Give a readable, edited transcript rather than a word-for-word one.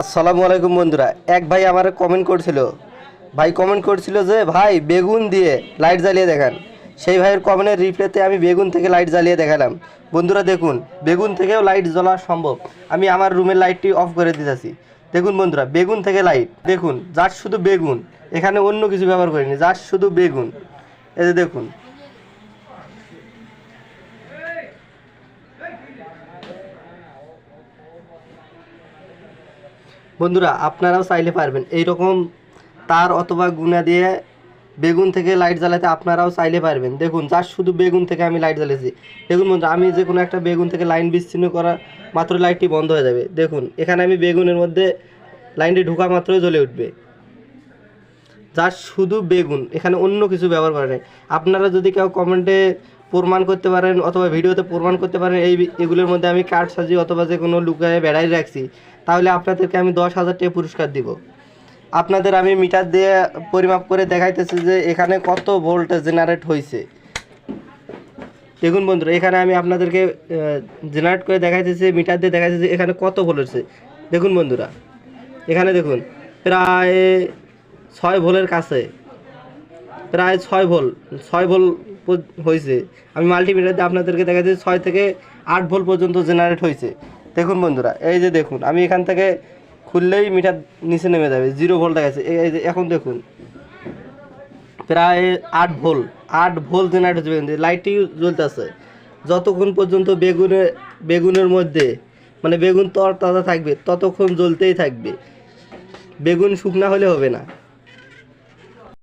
আসসালামু আলাইকুম বন্ধুরা। এক ভাই আমার কমেন্ট করছিল যে ভাই বেগুন দিয়ে লাইট জ্বালিয়ে দেখান। সেই ভাইয়ের কমেন্টের রিপ্লাইতে আমি বেগুন থেকে লাইট জ্বালিয়ে দেখালাম। বন্ধুরা দেখুন, বেগুন থেকেও লাইট জ্বলা সম্ভব। আমি আমার রুমের লাইটটি অফ করে দিতেছি। দেখুন বন্ধুরা, বেগুন থেকে লাইট দেখুন, জাস্ট শুধু বেগুন, এখানে অন্য কিছু ব্যবহার করিনি, জাস্ট শুধু বেগুন। এই যে দেখুন, বন্ধুরা আপনারাও চাইলে পারবেন এইরকম তার অথবা গুনা দিয়ে বেগুন থেকে লাইট জ্বালাতে। আপনারাও চাইলে পারবেন। দেখুন, জাস্ট শুধু বেগুন থেকে আমি লাইট জ্বালিয়েছি। দেখুন বন্ধুরা, আমি যে কোনো একটা বেগুন থেকে লাইন বিচ্ছিন্ন করা মাত্র লাইটটি বন্ধ হয়ে যাবে। দেখুন, এখানে আমি বেগুনের মধ্যে লাইনটি ঢোকা মাত্রই জ্বলে উঠবে। জাস্ট শুধু বেগুন, এখানে অন্য কিছু ব্যবহার করে নাই। আপনারা যদি কেউ কমেন্টে প্রমাণ করতে পারেন অথবা ভিডিওতে প্রমাণ করতে পারেন এগুলোর মধ্যে আমি কার্ড সাজিয়ে অথবা যে কোনো লুকায়ে বেড়াই রাখছি, তাহলে আপনাদেরকে আমি 10,000 টাকা পুরস্কার দিব। আপনাদের আমি মিটার দিয়ে পরিমাপ করে দেখাইতেছি যে এখানে কত ভোল্টেজ জেনারেট হয়েছে। দেখুন বন্ধুরা, এখানে আমি আপনাদেরকে জেনারেট করে দেখাইতেছি, মিটার দিয়ে দেখাইতেছি এখানে কত ভোল্ট হচ্ছে। দেখুন বন্ধুরা, এখানে দেখুন প্রায় 6 ভোল্টের কাছে, প্রায় 6 ভোল্ট হয়েছে। আমি মাল্টিমিটার দিয়ে আপনাদেরকে দেখাচ্ছি 6 থেকে 8 ভোল্ট পর্যন্ত জেনারেট হয়েছে। দেখুন বন্ধুরা, এই যে দেখুন, আমি এখান থেকে খুললেই মিটার নিচে নেমে যাবে, 0 ভোল্ট দেখাচ্ছে। এই যে এখন দেখুন প্রায় 8 ভোল্ট জেনারেট হচ্ছে। লাইটটি জ্বলতেছে যতক্ষণ পর্যন্ত বেগুনের মধ্যে মানে বেগুন তরতাজা থাকবে ততক্ষণ জ্বলতেই থাকবে। বেগুন শুকনা হলে হবে না।